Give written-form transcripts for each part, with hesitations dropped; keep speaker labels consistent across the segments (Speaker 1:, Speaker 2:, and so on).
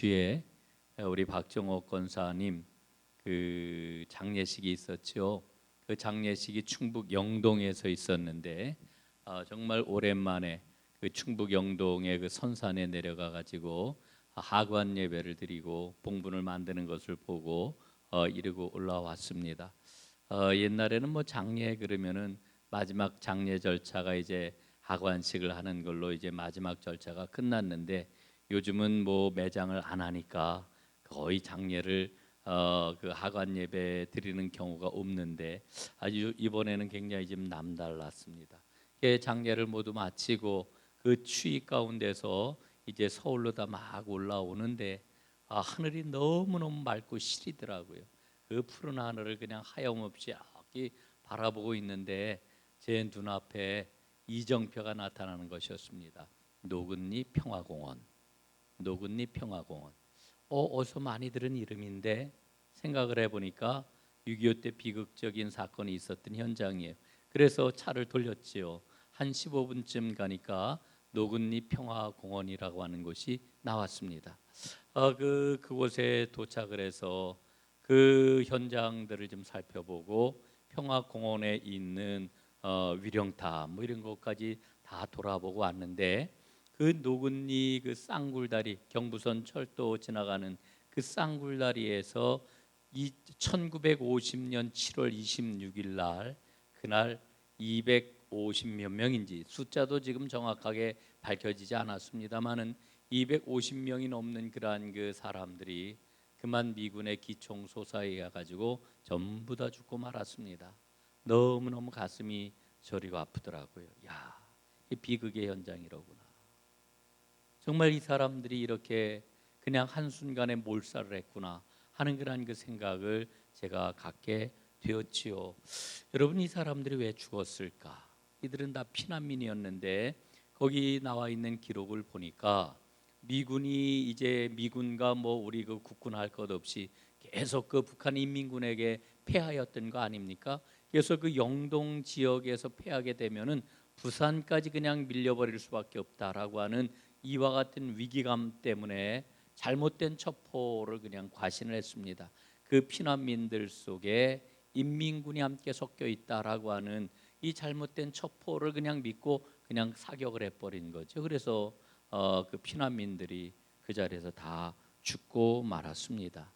Speaker 1: 뒤에 우리 박정호 권사님 그 장례식이 있었죠. 그 장례식이 충북 영동에서 있었는데 정말 오랜만에 그 충북 영동의 그 선산에 내려가 가지고 하관 예배를 드리고 봉분을 만드는 것을 보고 이르고 올라왔습니다. 옛날에는 뭐 장례 그러면은 마지막 장례 절차가 이제 하관식을 하는 걸로 이제 마지막 절차가 끝났는데 요즘은 뭐 매장을 안 하니까 거의 장례를 그 하관 예배 드리는 경우가 없는데 아주 이번에는 굉장히 좀 남달랐습니다. 장례를 모두 마치고 그 추위 가운데서 이제 서울로 다 막 올라오는데 하늘이 너무너무 맑고 시리더라고요. 그 푸른 하늘을 그냥 하염없이 이렇게 바라보고 있는데 제 눈앞에 이정표가 나타나는 것이었습니다. 노근리 평화공원. 노근리 평화공원. 어디서 많이 들은 이름인데 생각을 해보니까 6.25 때 비극적인 사건이 있었던 현장이에요. 그래서 차를 돌렸지요. 한 15분쯤 가니까 노근리 평화공원이라고 하는 곳이 나왔습니다. 그곳에 도착을 해서 그 현장들을 좀 살펴보고 평화공원에 있는 위령탑 뭐 이런 것까지 다 돌아보고 왔는데 그 노근리 그 쌍굴다리 경부선 철도 지나가는 그 쌍굴다리에서 1950년 7월 26일 날 그날 250몇 명인지 숫자도 지금 정확하게 밝혀지지 않았습니다만은 250명이 넘는 그러한 그 사람들이 그만 미군의 기총 소사에 가지고 전부 다 죽고 말았습니다. 너무너무 가슴이 저리고 아프더라고요. 야, 이 비극의 현장이로구나. 정말 이 사람들이 이렇게 그냥 한순간에 몰살을 했구나 하는 그런 그 생각을 제가 갖게 되었지요. 여러분, 이 사람들이 왜 죽었을까? 이들은 다 피난민이었는데 거기 나와 있는 기록을 보니까 미군이 이제 미군과 뭐 우리 그 국군 할 것 없이 계속 그 북한 인민군에게 패하였던 거 아닙니까? 그래서 그 영동 지역에서 패하게 되면은 부산까지 그냥 밀려버릴 수밖에 없다라고 하는 이와 같은 위기감 때문에 잘못된 첩보를 그냥 과신을 했습니다. 그 피난민들 속에 인민군이 함께 섞여 있다라고 하는 이 잘못된 첩보를 그냥 믿고 그냥 사격을 해버린 거죠. 그래서 그 피난민들이 그 자리에서 다 죽고 말았습니다.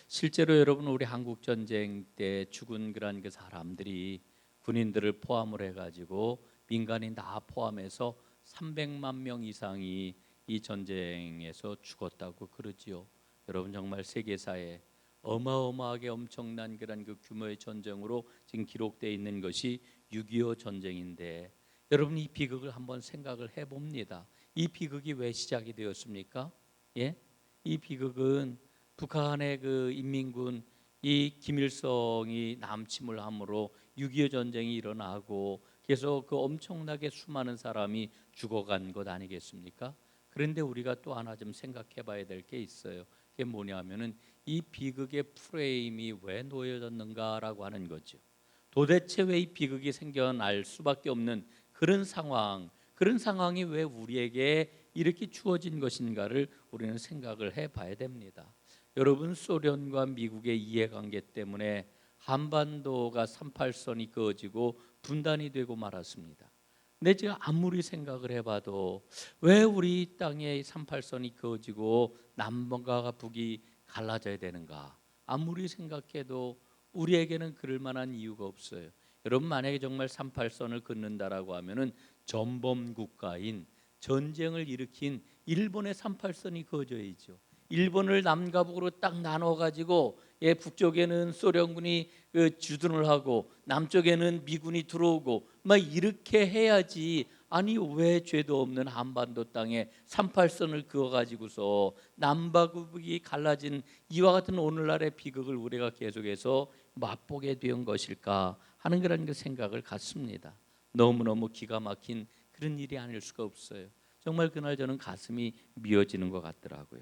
Speaker 1: 실제로 여러분 우리 한국 전쟁 때 죽은 그런 그 사람들이 군인들을 포함을 해가지고 민간인 다 포함해서 300만 명 이상이 이 전쟁에서 죽었다고 그러지요. 여러분 정말 세계사에 어마어마하게 엄청난 그런 그 규모의 전쟁으로 지금 기록되어 있는 것이 6.25 전쟁인데 여러분 이 비극을 한번 생각을 해봅니다. 이 비극이 왜 시작이 되었습니까? 예? 이 비극은 북한의 그 인민군 이 김일성이 남침을 함으로 6.25 전쟁이 일어나고 그래서 그 엄청나게 수많은 사람이 죽어간 것 아니겠습니까? 그런데 우리가 또 하나 좀 생각해 봐야 될 게 있어요. 그게 뭐냐면은 이 비극의 프레임이 왜 놓여졌는가라고 하는 거죠. 도대체 왜 이 비극이 생겨날 수밖에 없는 그런 상황이 왜 우리에게 이렇게 주어진 것인가를 우리는 생각을 해 봐야 됩니다. 여러분 소련과 미국의 이해관계 때문에 한반도가 38선이 그어지고 분단이 되고 말았습니다. 근데 제가 아무리 생각을 해봐도 왜 우리 땅에 38선이 그어지고 남과 북이 갈라져야 되는가? 아무리 생각해도 우리에게는 그럴 만한 이유가 없어요. 여러분 만약에 정말 38선을 긋는다라고 하면은 전범 국가인 전쟁을 일으킨 일본의 38선이 그어져야죠. 일본을 남과 북으로 딱 나눠 가지고 북쪽에는 소련군이 주둔을 하고 남쪽에는 미군이 들어오고 막 이렇게 해야지. 아니 왜 죄도 없는 한반도 땅에 38선을 그어 가지고서 남과 북이 갈라진 이와 같은 오늘날의 비극을 우리가 계속해서 맛보게 된 것일까 하는 그런 그 생각을 갖습니다. 너무너무 기가 막힌 그런 일이 아닐 수가 없어요. 정말 그날 저는 가슴이 미어지는 것 같더라고요.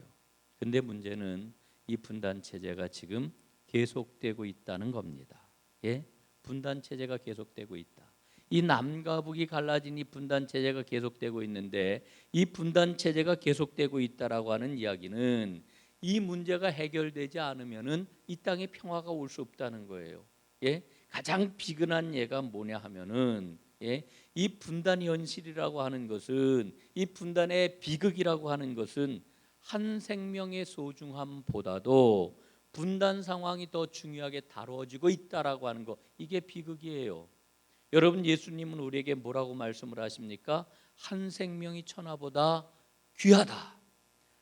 Speaker 1: 근데 문제는 이 분단 체제가 지금 계속되고 있다는 겁니다. 예? 분단 체제가 계속되고 있다. 이 남과 북이 갈라진 이 분단 체제가 계속되고 있는데 이 분단 체제가 계속되고 있다라고 하는 이야기는 이 문제가 해결되지 않으면은 이 땅에 평화가 올 수 없다는 거예요. 예? 가장 비근한 예가 뭐냐 하면은 이 분단 현실이라고 하는 것은, 이 분단의 비극이라고 하는 것은 한 생명의 소중함보다도 분단 상황이 더 중요하게 다뤄지고 있다라고 하는 거, 이게 비극이에요. 여러분, 예수님은 우리에게 뭐라고 말씀을 하십니까? 한 생명이 천하보다 귀하다,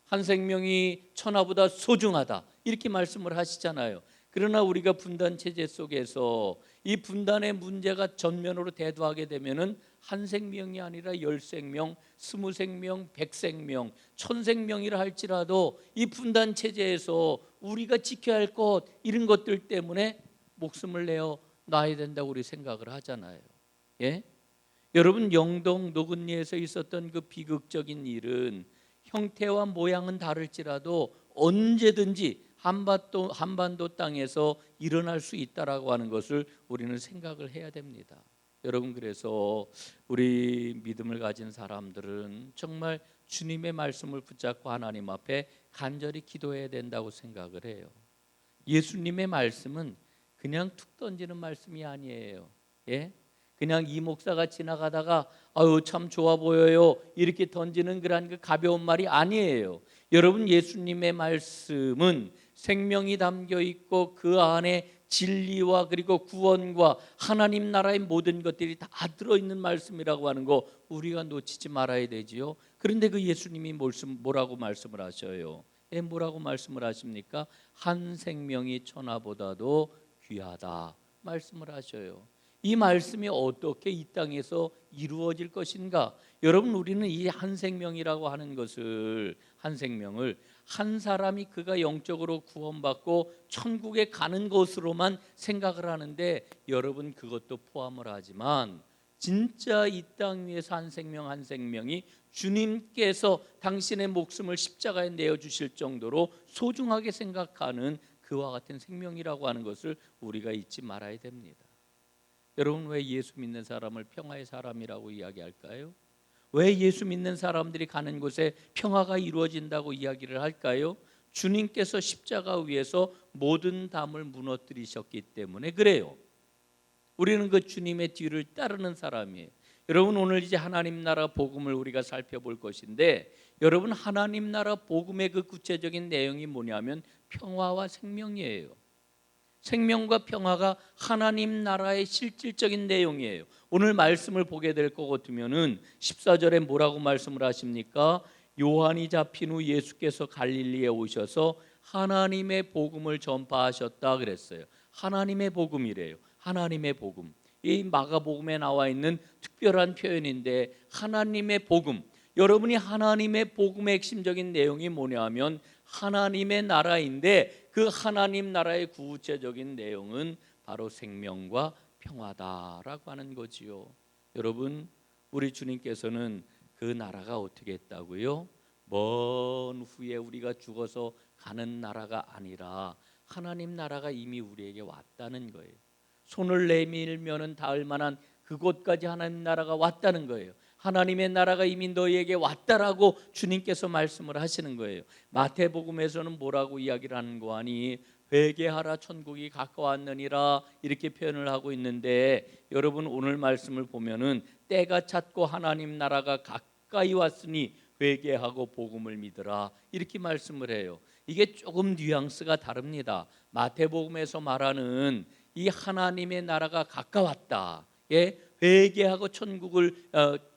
Speaker 1: 한 생명이 천하보다 소중하다, 이렇게 말씀을 하시잖아요. 그러나 우리가 분단 체제 속에서 이 분단의 문제가 전면으로 대두하게 되면은 한 생명이 아니라 10생명, 20생명, 100생명, 1000생명이라 할지라도 이 분단 체제에서 우리가 지켜야 할 것, 이런 것들 때문에 목숨을 내어 놔야 된다고 우리 생각을 하잖아요. 예? 여러분, 영동 노근리에서 있었던 그 비극적인 일은 형태와 모양은 다를지라도 언제든지 한반도 땅에서 일어날 수 있다라고 하는 것을 우리는 생각을 해야 됩니다. 여러분, 그래서 우리 믿음을 가진 사람들은 정말 주님의 말씀을 붙잡고 하나님 앞에 간절히 기도해야 된다고 생각을 해요. 예수님의 말씀은 그냥 툭 던지는 말씀이 아니에요. 예? 그냥 이 목사가 지나가다가 아유 참 좋아 보여요 이렇게 던지는 그런 그 가벼운 말이 아니에요. 여러분, 예수님의 말씀은 생명이 담겨 있고 그 안에 진리와 그리고 구원과 하나님 나라의 모든 것들이 다 들어있는 말씀이라고 하는 거 우리가 놓치지 말아야 되지요. 그런데 그 예수님이 뭐라고 말씀을 하셔요? 뭐라고 말씀을 하십니까? 한 생명이 천하보다도 귀하다 말씀을 하셔요. 이 말씀이 어떻게 이 땅에서 이루어질 것인가? 여러분, 우리는 이 한 생명이라고 하는 것을, 한 생명을 한 사람이 그가 영적으로 구원받고 천국에 가는 것으로만 생각을 하는데, 여러분, 그것도 포함을 하지만 진짜 이 땅 위에서 한 생명 한 생명이 주님께서 당신의 목숨을 십자가에 내어주실 정도로 소중하게 생각하는 그와 같은 생명이라고 하는 것을 우리가 잊지 말아야 됩니다. 여러분, 왜 예수 믿는 사람을 평화의 사람이라고 이야기할까요? 왜 예수 믿는 사람들이 가는 곳에 평화가 이루어진다고 이야기를 할까요? 주님께서 십자가 위에서 모든 담을 무너뜨리셨기 때문에 그래요. 우리는 그 주님의 뒤를 따르는 사람이에요. 여러분, 오늘 이제 하나님 나라 복음을 우리가 살펴볼 것인데, 여러분, 하나님 나라 복음의 그 구체적인 내용이 뭐냐면 평화와 생명이에요. 생명과 평화가 하나님 나라의 실질적인 내용이에요. 오늘 말씀을 보게 될 것 같으면은 14절에 뭐라고 말씀을 하십니까? 요한이 잡힌 후 예수께서 갈릴리에 오셔서 하나님의 복음을 전파하셨다 그랬어요. 하나님의 복음이래요. 하나님의 복음. 이 마가복음에 나와 있는 특별한 표현인데, 하나님의 복음. 여러분이 하나님의 복음의 핵심적인 내용이 뭐냐면 하나님의 나라인데, 그 하나님 나라의 구체적인 내용은 바로 생명과 평화다라고 하는 거지요. 여러분, 우리 주님께서는 그 나라가 어떻게 했다고요? 먼 후에 우리가 죽어서 가는 나라가 아니라 하나님 나라가 이미 우리에게 왔다는 거예요. 손을 내밀면은 닿을 만한 그곳까지 하나님 나라가 왔다는 거예요. 하나님의 나라가 이미 너희에게 왔다라고 주님께서 말씀을 하시는 거예요. 마태복음에서는 뭐라고 이야기를 하는 거 아니? 회개하라 천국이 가까웠느니라 이렇게 표현을 하고 있는데, 여러분, 오늘 말씀을 보면은 때가 찼고 하나님 나라가 가까이 왔으니 회개하고 복음을 믿으라 이렇게 말씀을 해요. 이게 조금 뉘앙스가 다릅니다. 마태복음에서 말하는 이 하나님의 나라가 가까웠다, 회개하고 천국을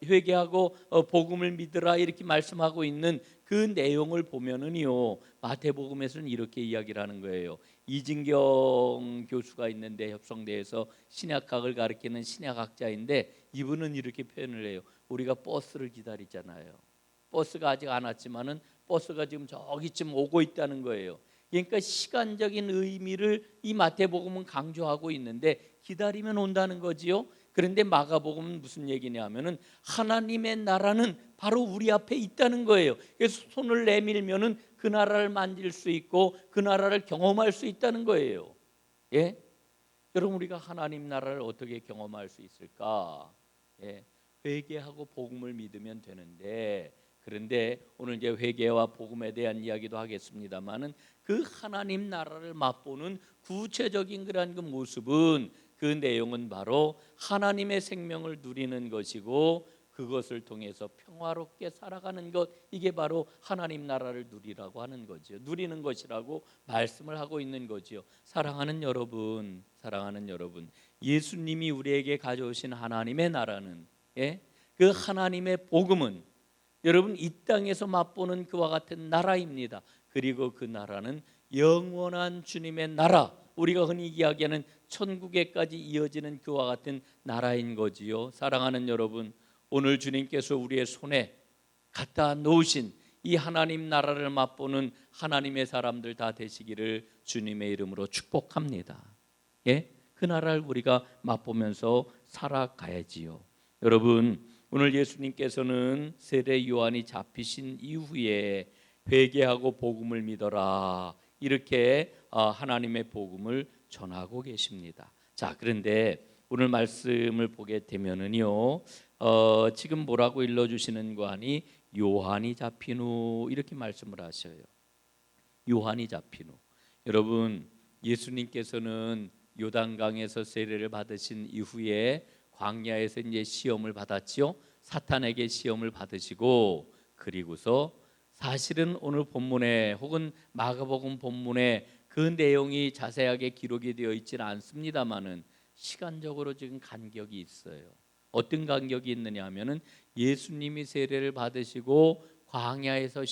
Speaker 1: 회개하고 복음을 믿으라 이렇게 말씀하고 있는 그 내용을 보면은요, 마태복음에서는 이렇게 이야기를 하는 거예요. 이진경 교수가 있는데 협성대에서 신약학을 가르치는 신약학자인데, 이분은 이렇게 표현을 해요. 우리가 버스를 기다리잖아요. 버스가 아직 안 왔지만은 버스가 지금 저기쯤 오고 있다는 거예요. 그러니까 시간적인 의미를 이 마태복음은 강조하고 있는데, 기다리면 온다는 거지요. 그런데 마가복음은 무슨 얘기냐면은 하나님의 나라는 바로 우리 앞에 있다는 거예요. 그래서 손을 내밀면은 그 나라를 만질 수 있고 그 나라를 경험할 수 있다는 거예요. 예? 여러분, 우리가 하나님 나라를 어떻게 경험할 수 있을까? 회개하고 복음을 믿으면 되는데, 그런데 오늘 이제 회개와 복음에 대한 이야기도 하겠습니다만은 그 하나님 나라를 맛보는 구체적인 그러한 그 모습은, 그 내용은 바로 하나님의 생명을 누리는 것이고 그것을 통해서 평화롭게 살아가는 것, 이게 바로 하나님 나라를 누리라고 하는 거죠. 누리는 것이라고 말씀을 하고 있는 거지요. 사랑하는 여러분, 사랑하는 여러분, 예수님이 우리에게 가져오신 하나님의 나라는, 그 하나님의 복음은 여러분 이 땅에서 맛보는 그와 같은 나라입니다. 그리고 그 나라는 영원한 주님의 나라, 우리가 흔히 이야기하는 천국에까지 이어지는 그와 같은 나라인 거지요. 사랑하는 여러분, 오늘 주님께서 우리의 손에 갖다 놓으신 이 하나님 나라를 맛보는 하나님의 사람들 다 되시기를 주님의 이름으로 축복합니다. 그 나라를 우리가 맛보면서 살아가야지요. 여러분, 오늘 예수님께서는 세례 요한이 잡히신 이후에 회개하고 복음을 믿어라, 이렇게 하나님의 복음을 전하고 계십니다. 자, 그런데 오늘 말씀을 보게 되면은요, 지금 뭐라고 일러주시는 거 하니 요한이 잡힌 후 이렇게 말씀을 하셔요. 요한이 잡힌 후. 여러분, 예수님께서는 요단강에서 세례를 받으신 이후에 광야에서 이제 시험을 받았지요. 사탄에게 시험을 받으시고, 그리고서 사실은 오늘 본문에 혹은 마가복음 본문에 그 내용이 자세하게 기록이 되어 있지는 않습니다만은 시간적으로 지금 간격이 있어요. 어떤 간격이 있느냐 하면은 예수님이 세례를 받으시고 광야에서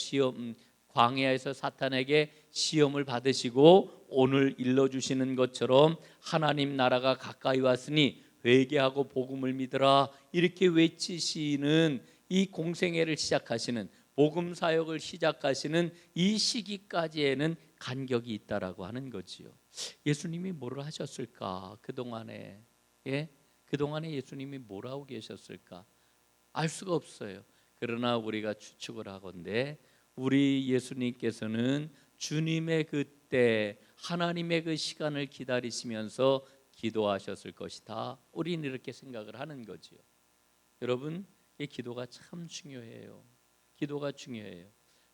Speaker 1: 사탄에게 시험을 받으시고 오늘 일러주시는 것처럼 하나님 나라가 가까이 왔으니 회개하고 복음을 믿으라, 이렇게 외치시는 이 공생애를 시작하시는, 복음 사역을 시작하시는 이 시기까지에는 간격이 있다라고 하는 거지요. 예수님이 뭐를 하셨을까? 그동안에 그동안에 예수님이 뭘 하고 계셨을까? 알 수가 없어요. 그러나 우리가 추측을 하건대 우리 예수님께서는 주님의 그때 하나님의 그 시간을 기다리시면서 기도하셨을 것이다, 우리는 이렇게 생각을 하는 거지요. 여러분, 이 기도가 참 중요해요. 기도가 중요해요.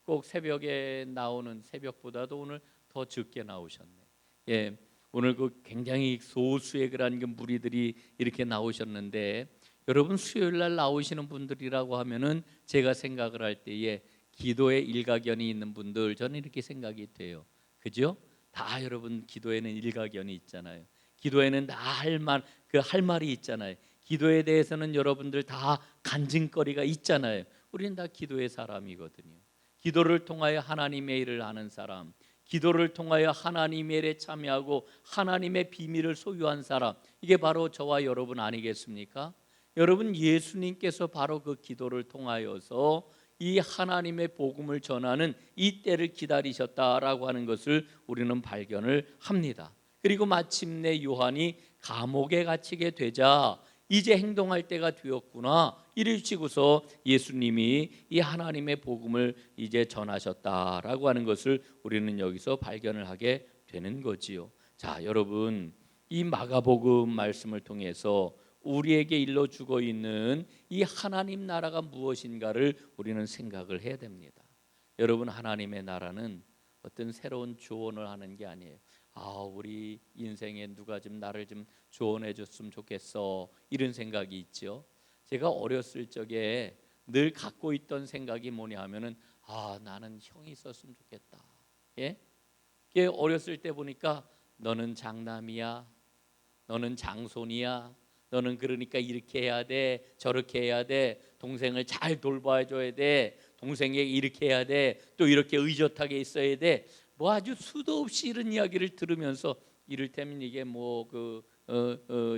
Speaker 1: 꼭 새벽에 나오는, 새벽보다도 오늘 더 적게 나오셨네. 오늘 그 굉장히 소수의 그런 그 무리들이 이렇게 나오셨는데, 여러분 수요일 날 나오시는 분들이라고 하면은 제가 생각을 할 때에 기도에 일가견이 있는 분들, 저는 이렇게 생각이 돼요. 그죠? 다 여러분 기도에는 일가견이 있잖아요. 기도에는 다 할 말이 있잖아요. 기도에 대해서는 여러분들 다 간증거리가 있잖아요. 우리는 다 기도의 사람이거든요. 기도를 통하여 하나님의 일을 하는 사람, 기도를 통하여 하나님의 일에 참여하고 하나님의 비밀을 소유한 사람, 이게 바로 저와 여러분 아니겠습니까? 여러분, 예수님께서 바로 그 기도를 통하여서 이 하나님의 복음을 전하는 이 때를 기다리셨다라고 하는 것을 우리는 발견을 합니다. 그리고 마침내 요한이 감옥에 갇히게 되자 이제 행동할 때가 되었구나, 이르시고서 예수님이 이 하나님의 복음을 이제 전하셨다라고 하는 것을 우리는 여기서 발견을 하게 되는 거지요. 자, 여러분, 이 마가복음 말씀을 통해서 우리에게 일러주고 있는 이 하나님 나라가 무엇인가를 우리는 생각을 해야 됩니다. 여러분, 하나님의 나라는 어떤 새로운 조언을 하는 게 아니에요. 우리 인생에 누가 좀 나를 좀 조언해 줬으면 좋겠어, 이런 생각이 있죠. 제가 어렸을 적에 늘 갖고 있던 생각이 뭐냐 하면은 나는 형이 있었으면 좋겠다. 어렸을 때 보니까 너는 장남이야, 너는 장손이야, 너는 그러니까 이렇게 해야 돼, 저렇게 해야 돼, 동생을 잘 돌봐줘야 돼, 동생에게 이렇게 해야 돼, 또 이렇게 의젓하게 있어야 돼, 뭐 아주 수도 없이 이런 이야기를 들으면서, 이를테면 이게 뭐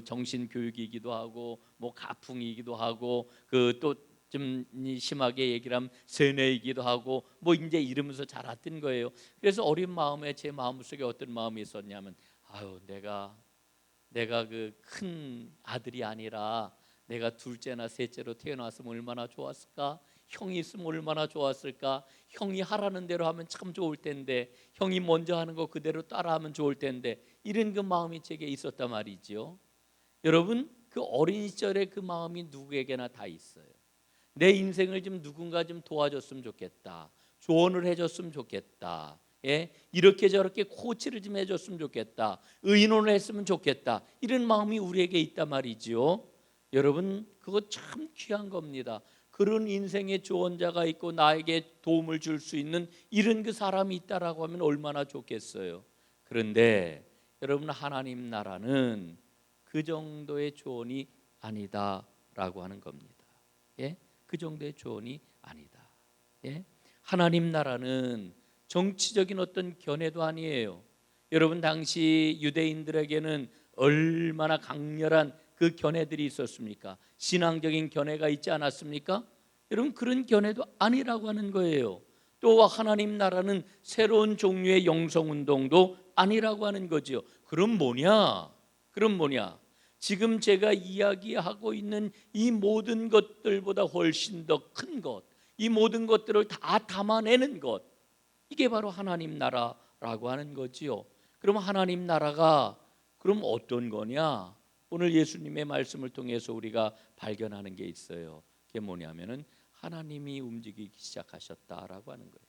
Speaker 1: 정신 교육이기도 하고 뭐 가풍이기도 하고 그 또 좀 심하게 얘기를 하면 세뇌이기도 하고 뭐 이제 이러면서 자랐던 거예요. 그래서 어린 마음에 제 마음속에 어떤 마음이 있었냐면, 내가 그 큰 아들이 아니라 내가 둘째나 셋째로 태어났으면 얼마나 좋았을까? 형이 있으면 얼마나 좋았을까? 형이 하라는 대로 하면 참 좋을 텐데, 형이 먼저 하는 거 그대로 따라하면 좋을 텐데, 이런 그 마음이 제게 있었단 말이죠. 여러분, 그 어린 시절의 그 마음이 누구에게나 다 있어요. 내 인생을 좀 누군가 좀 도와줬으면 좋겠다. 조언을 해줬으면 좋겠다. 예? 이렇게 저렇게 코치를 좀 해줬으면 좋겠다. 의논을 했으면 좋겠다. 이런 마음이 우리에게 있단 말이지요. 여러분, 그거 참 귀한 겁니다. 그런 인생의 조언자가 있고 나에게 도움을 줄 수 있는 이런 그 사람이 있다라고 하면 얼마나 좋겠어요. 그런데 여러분, 하나님 나라는 그 정도의 조언이 아니다라고 하는 겁니다. 예? 그 정도의 조언이 아니다. 예? 하나님 나라는 정치적인 어떤 견해도 아니에요. 여러분, 당시 유대인들에게는 얼마나 강렬한 그 견해들이 있었습니까? 신앙적인 견해가 있지 않았습니까? 여러분, 그런 견해도 아니라고 하는 거예요. 또 하나님 나라는 새로운 종류의 영성운동도 아니라고 하는 거죠. 그럼 뭐냐? 그럼 뭐냐? 지금 제가 이야기하고 있는 이 모든 것들보다 훨씬 더 큰 것, 이 모든 것들을 다 담아내는 것, 이게 바로 하나님 나라라고 하는 거지요. 그럼 하나님 나라가 그럼 어떤 거냐? 오늘 예수님의 말씀을 통해서 우리가 발견하는 게 있어요. 그게 뭐냐면은 하나님이 움직이기 시작하셨다라고 하는 거예요.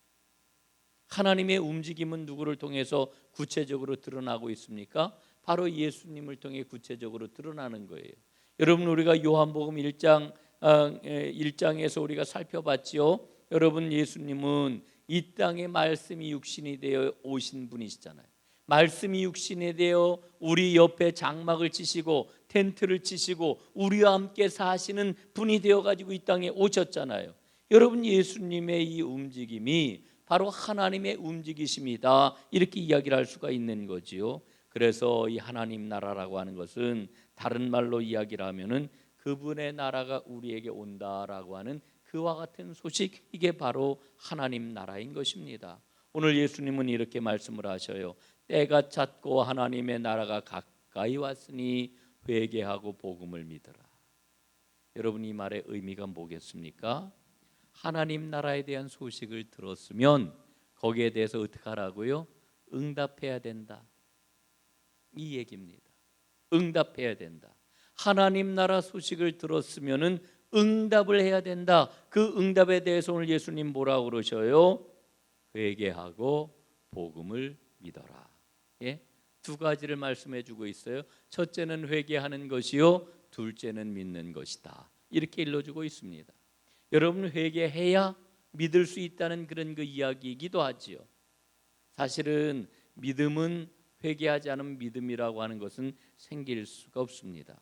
Speaker 1: 하나님의 움직임은 누구를 통해서 구체적으로 드러나고 있습니까? 바로 예수님을 통해 구체적으로 드러나는 거예요. 여러분, 우리가 요한복음 1장에서 우리가 살펴봤지요. 여러분, 예수님은 이 땅에 말씀이 육신이 되어 오신 분이시잖아요. 말씀이 육신이 되어 우리 옆에 장막을 치시고 텐트를 치시고 우리와 함께 사시는 분이 되어가지고 이 땅에 오셨잖아요. 여러분, 예수님의 이 움직임이 바로 하나님의 움직이심이다, 이렇게 이야기를 할 수가 있는 거지요. 그래서 이 하나님 나라라고 하는 것은 다른 말로 이야기를 하면은 그분의 나라가 우리에게 온다라고 하는 그와 같은 소식, 이게 바로 하나님 나라인 것입니다. 오늘 예수님은 이렇게 말씀을 하셔요. 때가 찼고 하나님의 나라가 가까이 왔으니 회개하고 복음을 믿으라. 여러분, 이 말의 의미가 뭐겠습니까? 하나님 나라에 대한 소식을 들었으면 거기에 대해서 어떻게 하라고요? 응답해야 된다, 이 얘기입니다. 응답해야 된다. 하나님 나라 소식을 들었으면은 응답을 해야 된다. 그 응답에 대해서 오늘 예수님 뭐라고 그러셔요? 회개하고 복음을 믿어라. 예? 두 가지를 말씀해 주고 있어요. 첫째는 회개하는 것이요, 둘째는 믿는 것이다, 이렇게 일러주고 있습니다. 여러분, 회개해야 믿을 수 있다는 그런 그 이야기이기도 하지요. 사실은 믿음은 회개하지 않은 믿음이라고 하는 것은 생길 수가 없습니다.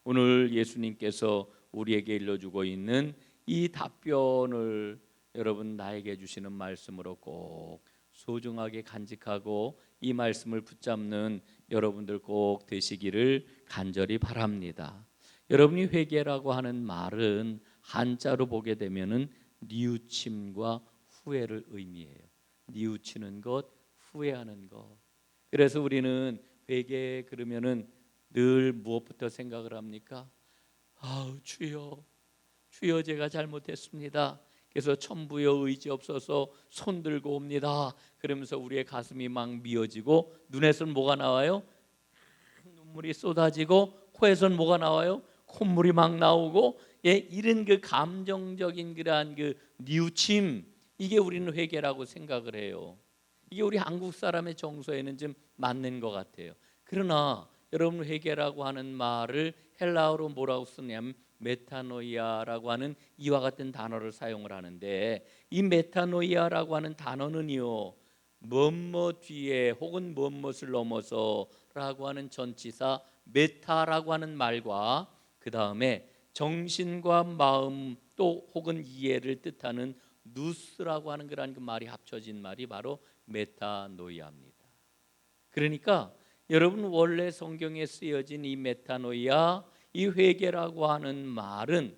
Speaker 1: 오늘 예수님께서 우리에게 일러주고 있는 이 답변을 여러분, 나에게 주시는 말씀으로 꼭 소중하게 간직하고 이 말씀을 붙잡는 여러분들 꼭 되시기를 간절히 바랍니다. 여러분이 회개라고 하는 말은 한자로 보게 되면은 뉘우침과 후회를 의미해요. 뉘우치는 것, 후회하는 것. 그래서 우리는 회개 그러면은 늘 무엇부터 생각을 합니까? 아우, 주여, 주여, 제가 잘못했습니다. 그래서 천부여 의지 없어서 손 들고 옵니다. 그러면서 우리의 가슴이 막 미어지고 눈에서는 뭐가 나와요? 눈물이 쏟아지고 코에서는 뭐가 나와요? 콧물이 막 나오고, 예, 이런 그 감정적인 그러한 그 뉘우침, 이게 우리는 회개라고 생각을 해요. 이게 우리 한국 사람의 정서에는 좀 맞는 것 같아요. 그러나 여러분, 회개라고 하는 말을 헬라어로 뭐라고 쓰냐면 메타노이아라고 하는 이와 같은 단어를 사용을 하는데, 이 메타노이아라고 하는 단어는요, 무엇 뒤에 혹은 무엇을 넘어서라고 하는 전치사 메타라고 하는 말과 그 다음에 정신과 마음 또 혹은 이해를 뜻하는 누스라고 하는 그런 그 말이 합쳐진 말이 바로 메타노이아입니다. 그러니까 여러분, 원래 성경에 쓰여진 이 메타노이아, 이 회개라고 하는 말은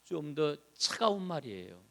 Speaker 1: 좀 더 차가운 말이에요.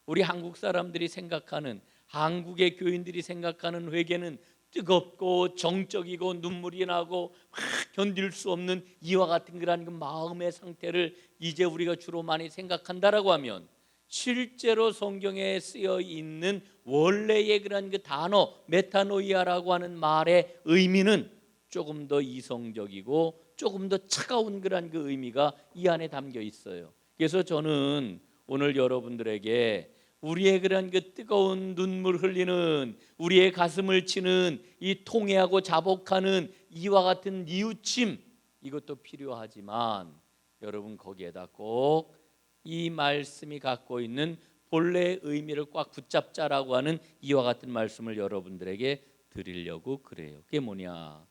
Speaker 1: 우리 한국 사람들이 생각하는, 한국의 교인들이 생각하는 회개는 뜨겁고 정적이고 눈물이 나고 막 견딜 수 없는 이와 같은 그런 그 마음의 상태를 이제 우리가 주로 많이 생각한다라고 하면, 실제로 성경에 쓰여 있는 원래의 그런 그 단어 메타노이아라고 하는 말의 의미는 조금 더 이성적이고 조금 더 차가운 그런 그 의미가 이 안에 담겨 있어요. 그래서 저는 오늘 여러분들에게 우리의 그런 그 뜨거운 눈물 흘리는, 우리의 가슴을 치는 이 통회하고 자복하는 이와 같은 뉘우침, 이것도 필요하지만 여러분 거기에다 꼭 이 말씀이 갖고 있는 본래의 의미를 꽉 붙잡자라고 하는 이와 같은 말씀을 여러분들에게 드리려고 그래요. 그게 뭐냐?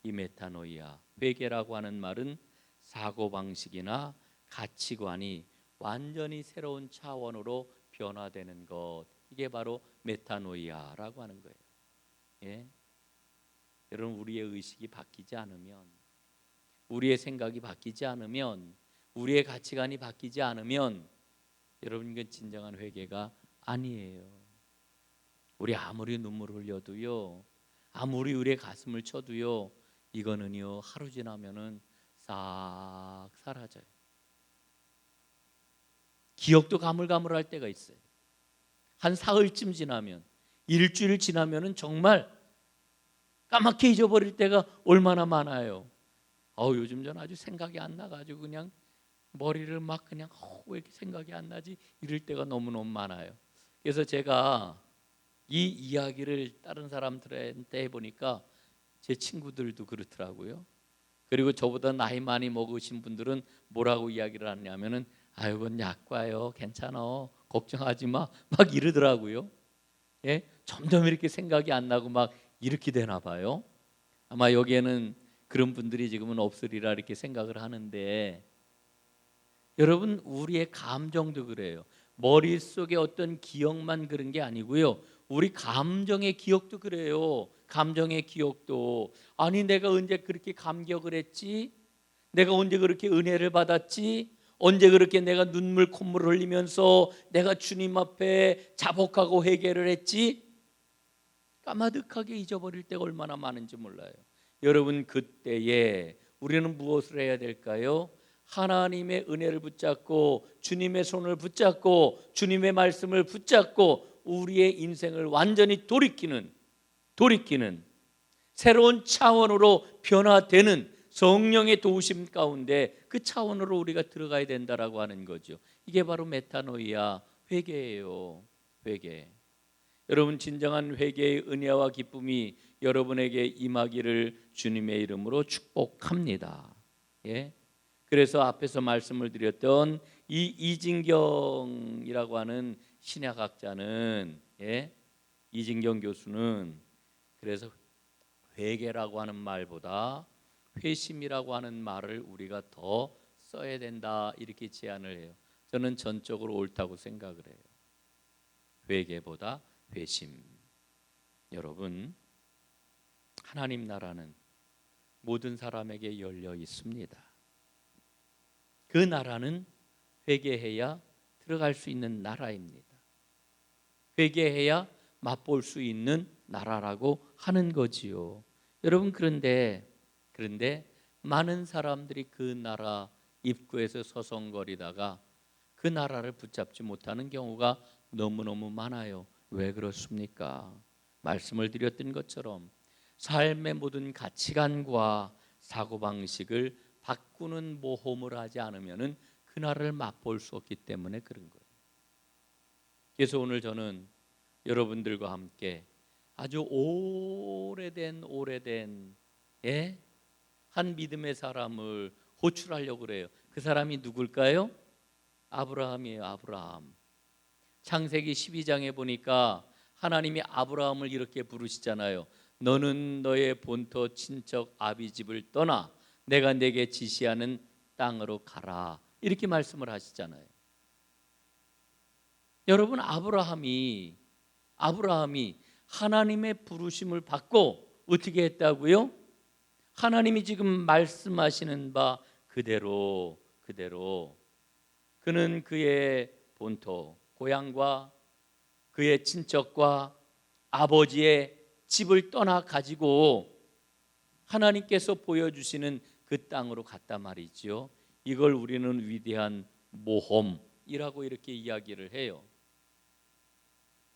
Speaker 1: 이 메타노이아, 회개라고 하는 말은 사고방식이나 가치관이 완전히 새로운 차원으로 변화되는 것, 이게 바로 메타노이아라고 하는 거예요. 예? 여러분, 우리의 의식이 바뀌지 않으면, 우리의 생각이 바뀌지 않으면, 우리의 가치관이 바뀌지 않으면 여러분, 이건 진정한 회개가 아니에요. 우리 아무리 눈물을 흘려도요, 아무리 우리의 가슴을 쳐도요, 이거는요 하루 지나면은 싹 사라져요. 기억도 가물가물할 때가 있어요. 한 사흘쯤 지나면, 일주일 지나면은 정말 까맣게 잊어버릴 때가 얼마나 많아요. 요즘 전 아주 생각이 안 나가지고 그냥 머리를 막 그냥 왜 이렇게 생각이 안 나지 이럴 때가 너무너무 많아요. 그래서 제가 이 이야기를 다른 사람들한테 해보니까 제 친구들도 그렇더라고요. 그리고 저보다 나이 많이 먹으신 분들은 뭐라고 이야기를 하냐면은 그건 약과요, 괜찮아, 걱정하지 마, 막 이러더라고요. 예? 점점 이렇게 생각이 안 나고 막 이렇게 되나 봐요. 아마 여기에는 그런 분들이 지금은 없으리라 이렇게 생각을 하는데, 여러분, 우리의 감정도 그래요. 머릿속에 어떤 기억만 그런 게 아니고요, 우리 감정의 기억도 그래요. 감정의 기억도, 아니 내가 언제 그렇게 감격을 했지? 내가 언제 그렇게 은혜를 받았지? 언제 그렇게 내가 눈물 콧물 흘리면서 내가 주님 앞에 자복하고 회개를 했지? 까마득하게 잊어버릴 때가 얼마나 많은지 몰라요. 여러분, 그때에 우리는 무엇을 해야 될까요? 하나님의 은혜를 붙잡고 주님의 손을 붙잡고 주님의 말씀을 붙잡고 우리의 인생을 완전히 돌이키는 새로운 차원으로 변화되는 성령의 도우심 가운데 그 차원으로 우리가 들어가야 된다라고 하는 거죠. 이게 바로 메타노이아, 회개예요. 회개. 여러분, 진정한 회개의 은혜와 기쁨이 여러분에게 임하기를 주님의 이름으로 축복합니다. 예? 그래서 앞에서 말씀을 드렸던 이 이진경이라고 하는 신약학자는, 이진경 교수는 그래서 회개라고 하는 말보다 회심이라고 하는 말을 우리가 더 써야 된다 이렇게 제안을 해요. 저는 전적으로 옳다고 생각을 해요. 회개보다 회심. 여러분, 하나님 나라는 모든 사람에게 열려 있습니다. 그 나라는 회개해야 들어갈 수 있는 나라입니다. 회개해야 맛볼 수 있는 나라라고 하는 거지요. 여러분, 그런데 많은 사람들이 그 나라 입구에서 서성거리다가 그 나라를 붙잡지 못하는 경우가 너무너무 많아요. 왜 그렇습니까? 말씀을 드렸던 것처럼 삶의 모든 가치관과 사고방식을 바꾸는 모험을 하지 않으면 그 나라를 맛볼 수 없기 때문에 그런 거예요. 그래서 오늘 저는 여러분들과 함께 아주 오래된 한 믿음의 사람을 호출하려고 그래요. 그 사람이 누굴까요? 아브라함이에요. 아브라함. 창세기 12장에 보니까 하나님이 아브라함을 이렇게 부르시잖아요. 너는 너의 본토 친척 아비 집을 떠나 내가 내게 지시하는 땅으로 가라, 이렇게 말씀을 하시잖아요. 여러분, 아브라함이 하나님의 부르심을 받고 어떻게 했다고요? 하나님이 지금 말씀하시는 바 그대로 그는 그의 본토 고향과 그의 친척과 아버지의 집을 떠나 가지고 하나님께서 보여주시는 그 땅으로 갔단 말이죠. 이걸 우리는 위대한 모험이라고 이렇게 이야기를 해요.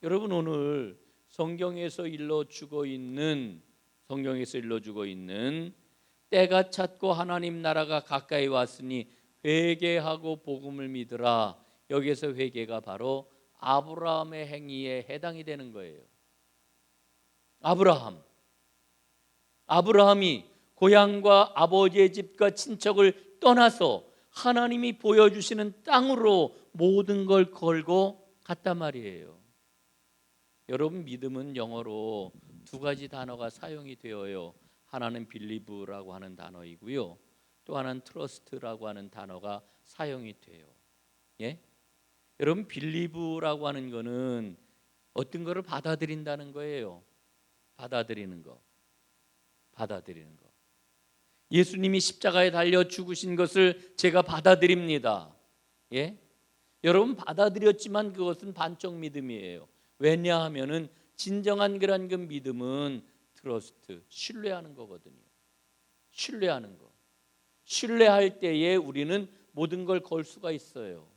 Speaker 1: 여러분, 오늘 성경에서 일러주고 있는 때가 찼고 하나님 나라가 가까이 왔으니 회개하고 복음을 믿으라. 여기서 회개가 바로 아브라함의 행위에 해당이 되는 거예요. 아브라함이 고향과 아버지의 집과 친척을 떠나서 하나님이 보여주시는 땅으로 모든 걸 걸고 갔단 말이에요. 여러분, 믿음은 영어로 두 가지 단어가 사용이 되어요. 하나는 believe라고 하는 단어이고요, 또 하나는 trust라고 하는 단어가 사용이 돼요. 예? 여러분, believe라고 하는 거는 어떤 거를 받아들인다는 거예요. 받아들이는 거. 예수님이 십자가에 달려 죽으신 것을 제가 받아들입니다. 예? 여러분, 받아들였지만 그것은 반쪽 믿음이에요. 왜냐하면은 진정한 그런 그 믿음은 트러스트, 신뢰하는 거거든요. 신뢰하는 거. 신뢰할 때에 우리는 모든 걸 걸 수가 있어요.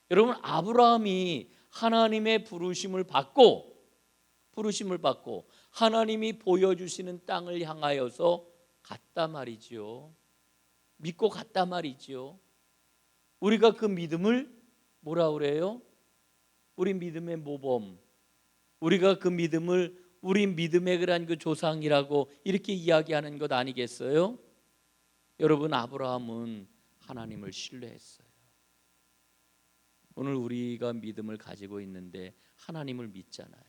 Speaker 1: 여러분, 아브라함이 하나님의 부르심을 받고 하나님이 보여주시는 땅을 향하여서 갔다 말이지요. 믿고 갔다 말이지요. 우리가 그 믿음을 뭐라 그래요? 우리 믿음의 모범, 우리가 그 믿음을 우리 믿음의 그런 그 조상이라고 이렇게 이야기하는 것 아니겠어요? 여러분, 아브라함은 하나님을 신뢰했어요. 오늘 우리가 믿음을 가지고 있는데 하나님을 믿잖아요.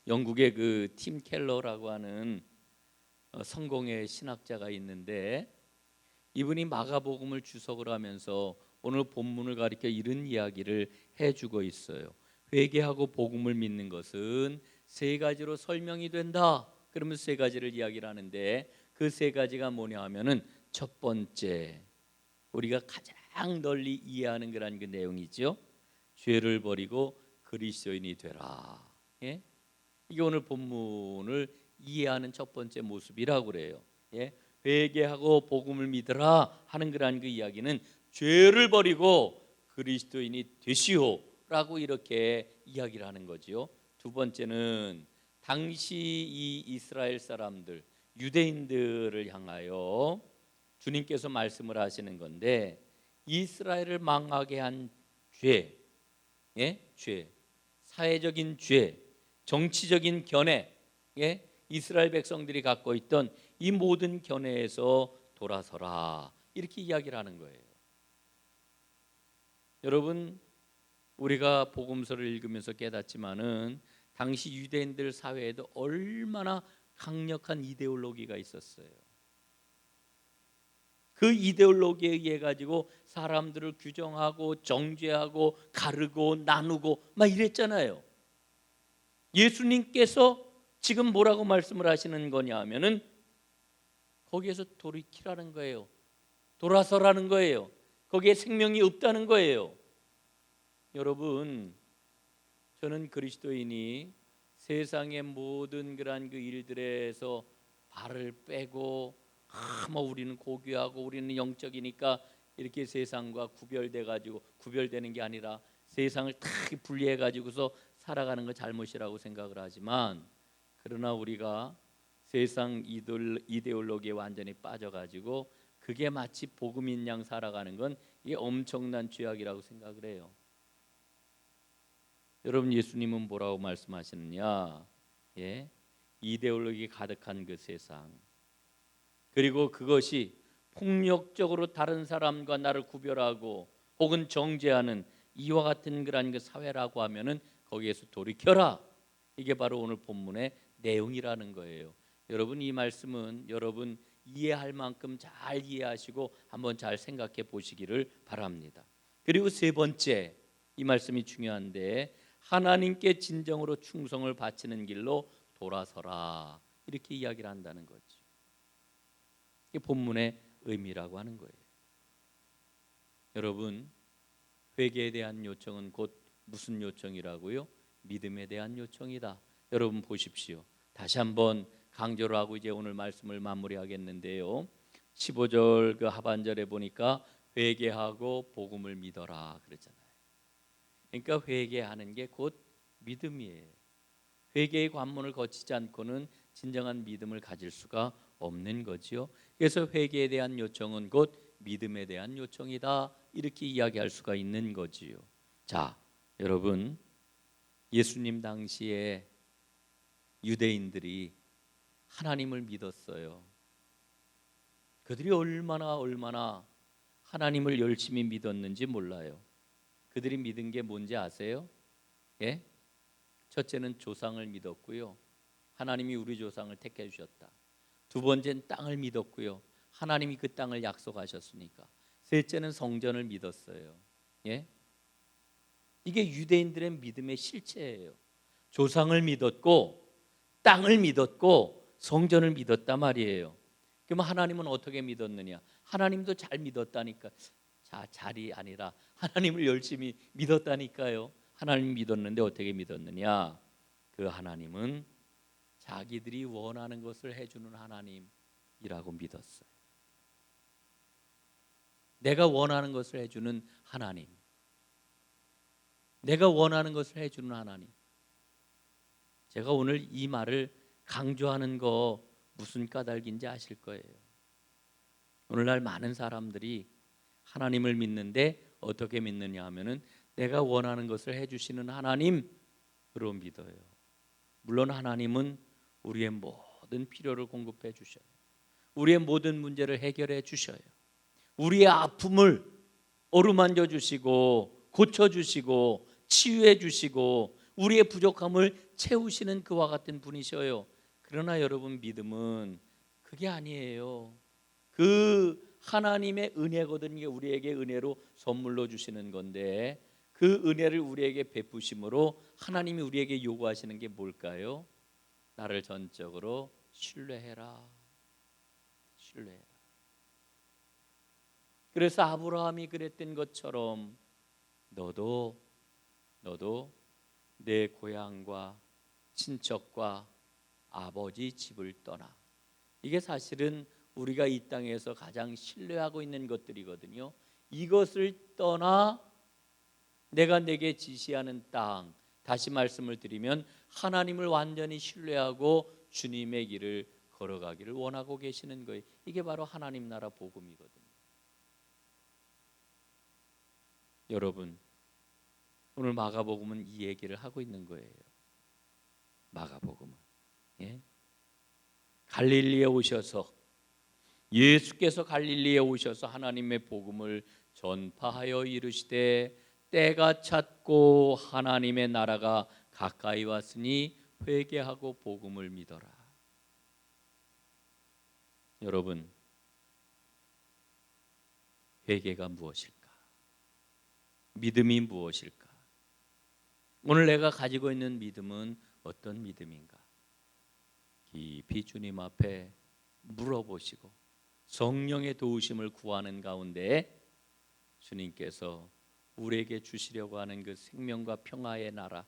Speaker 1: 영국의 그 팀 켈러라고 하는 성공의 신학자가 있는데, 이분이 마가복음을 주석을 하면서 오늘 본문을 가리켜 이런 이야기를 해주고 있어요. 회개하고 복음을 믿는 것은 세 가지로 설명이 된다. 그러면 세 가지를 이야기를 하는데, 그 세 가지가 뭐냐 하면은, 첫 번째, 우리가 가장 널리 이해하는 그런 그 내용이죠. 죄를 버리고 그리스도인이 되라. 예? 이게 오늘 본문을 이해하는 첫 번째 모습이라고 그래요. 예? 회개하고 복음을 믿으라 하는 그런 그 이야기는 죄를 버리고 그리스도인이 되시오라고 이렇게 이야기를 하는 거지요. 두 번째는 당시 이 이스라엘 사람들, 유대인들을 향하여 주님께서 말씀을 하시는 건데, 이스라엘을 망하게 한 죄, 죄, 사회적인 죄, 정치적인 견해, 이스라엘 백성들이 갖고 있던 이 모든 견해에서 돌아서라, 이렇게 이야기를 하는 거예요. 여러분, 우리가 복음서를 읽으면서 깨닫지만은 당시 유대인들 사회에도 얼마나 강력한 이데올로기가 있었어요. 그 이데올로기에 의해 가지고 사람들을 규정하고 정죄하고 가르고 나누고 막 이랬잖아요. 예수님께서 지금 뭐라고 말씀을 하시는 거냐 하면은, 거기에서 돌이키라는 거예요. 돌아서라는 거예요. 거기에 생명이 없다는 거예요. 여러분, 저는 그리스도인이 세상의 모든 그러한 그 일들에서 발을 빼고 뭐 우리는 고귀하고 우리는 영적이니까 이렇게 세상과 구별돼 가지고, 구별되는 게 아니라 세상을 다 분리해 가지고서 살아가는 거 잘못이라고 생각을 하지만, 그러나 우리가 세상 이데올로기에 완전히 빠져 가지고 그게 마치 복음인 양 살아가는 건 이게 엄청난 죄악이라고 생각을 해요. 여러분, 예수님은 뭐라고 말씀하시느냐? 이데올로기 가득한 그 세상, 그리고 그것이 폭력적으로 다른 사람과 나를 구별하고 혹은 정죄하는 이와 같은 그런 그 사회라고 하면은 거기에서 돌이켜라. 이게 바로 오늘 본문의 내용이라는 거예요. 여러분, 이 말씀은 여러분 이해할 만큼 잘 이해하시고 한번 잘 생각해 보시기를 바랍니다. 그리고 세 번째, 이 말씀이 중요한데, 하나님께 진정으로 충성을 바치는 길로 돌아서라, 이렇게 이야기를 한다는 거죠. 이게 본문의 의미라고 하는 거예요. 여러분, 회개에 대한 요청은 곧 무슨 요청이라고요? 믿음에 대한 요청이다. 여러분 보십시오. 다시 한번 강조를 하고 이제 오늘 말씀을 마무리하겠는데요. 15절 그 하반절에 보니까 회개하고 복음을 믿어라 그러잖아요. 그러니까 회개하는 게 곧 믿음이에요. 회개의 관문을 거치지 않고는 진정한 믿음을 가질 수가 없는 거지요. 그래서 회개에 대한 요청은 곧 믿음에 대한 요청이다. 이렇게 이야기할 수가 있는 거지요. 자, 여러분, 예수님 당시에 유대인들이 하나님을 믿었어요. 그들이 얼마나 하나님을 열심히 믿었는지 몰라요. 그들이 믿은 게 뭔지 아세요? 예? 첫째는 조상을 믿었고요. 하나님이 우리 조상을 택해 주셨다. 두 번째는 땅을 믿었고요. 하나님이 그 땅을 약속하셨으니까. 셋째는 성전을 믿었어요. 예? 이게 유대인들의 믿음의 실체예요. 조상을 믿었고 땅을 믿었고 성전을 믿었단 말이에요. 그럼 하나님은 어떻게 믿었느냐? 하나님도 잘 믿었다니까. 자, 잘이 아니라 하나님을 열심히 믿었다니까요. 하나님 믿었는데 어떻게 믿었느냐? 그 하나님은 자기들이 원하는 것을 해주는 하나님이라고 믿었어요. 내가 원하는 것을 해주는 하나님, 내가 원하는 것을 해주는 하나님. 제가 오늘 이 말을 강조하는 거 무슨 까닭인지 아실 거예요. 오늘날 많은 사람들이 하나님을 믿는데 어떻게 믿느냐 하면은 내가 원하는 것을 해주시는 하나님으로 믿어요. 물론 하나님은 우리의 모든 필요를 공급해 주셔요. 우리의 모든 문제를 해결해 주셔요. 우리의 아픔을 어루만져 주시고 고쳐 주시고 치유해 주시고 우리의 부족함을 채우시는 그와 같은 분이셔요. 그러나 여러분, 믿음은 그게 아니에요. 그 하나님의 은혜거든요. 이게 우리에게 은혜로 선물로 주시는 건데, 그 은혜를 우리에게 베푸심으로 하나님이 우리에게 요구하시는 게 뭘까요? 나를 전적으로 신뢰해라. 신뢰해라. 그래서 아브라함이 그랬던 것처럼 너도 내 고향과 친척과 아버지 집을 떠나. 이게 사실은 우리가 이 땅에서 가장 신뢰하고 있는 것들이거든요. 이것을 떠나 내가 내게 지시하는 땅, 다시 말씀을 드리면 하나님을 완전히 신뢰하고 주님의 길을 걸어가기를 원하고 계시는 거예요. 이게 바로 하나님 나라 복음이거든요. 여러분, 오늘 마가복음은 이 얘기를 하고 있는 거예요. 마가복음은, 예? 갈릴리에 오셔서, 예수께서 갈릴리에 오셔서 하나님의 복음을 전파하여 이르시되 때가 찼고 하나님의 나라가 가까이 왔으니 회개하고 복음을 믿어라. 여러분, 회개가 무엇일까? 믿음이 무엇일까? 오늘 내가 가지고 있는 믿음은 어떤 믿음인가? 깊이 주님 앞에 물어보시고 성령의 도우심을 구하는 가운데 주님께서 우리에게 주시려고 하는 그 생명과 평화의 나라,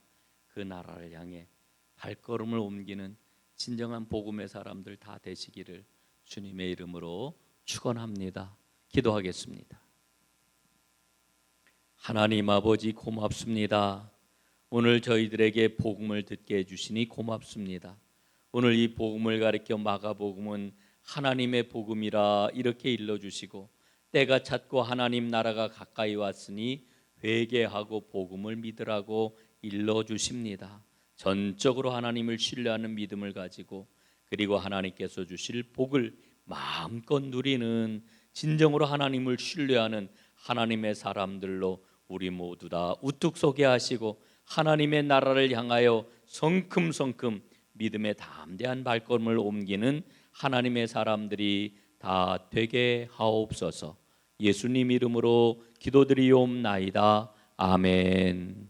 Speaker 1: 그 나라를 향해 발걸음을 옮기는 진정한 복음의 사람들 다 되시기를 주님의 이름으로 축원합니다. 기도하겠습니다. 하나님 아버지, 고맙습니다. 오늘 저희들에게 복음을 듣게 해주시니 고맙습니다. 오늘 이 복음을 가리켜 마가복음은 하나님의 복음이라 이렇게 일러주시고 때가 찼고 하나님 나라가 가까이 왔으니 회개하고 복음을 믿으라고 일러주십니다. 전적으로 하나님을 신뢰하는 믿음을 가지고 그리고 하나님께서 주실 복을 마음껏 누리는 진정으로 하나님을 신뢰하는 하나님의 사람들로 우리 모두 다 우뚝 서게 하시고 하나님의 나라를 향하여 성큼성큼 믿음의 담대한 발걸음을 옮기는 하나님의 사람들이 다 되게 하옵소서. 예수님 이름으로 기도드리옵나이다. 아멘.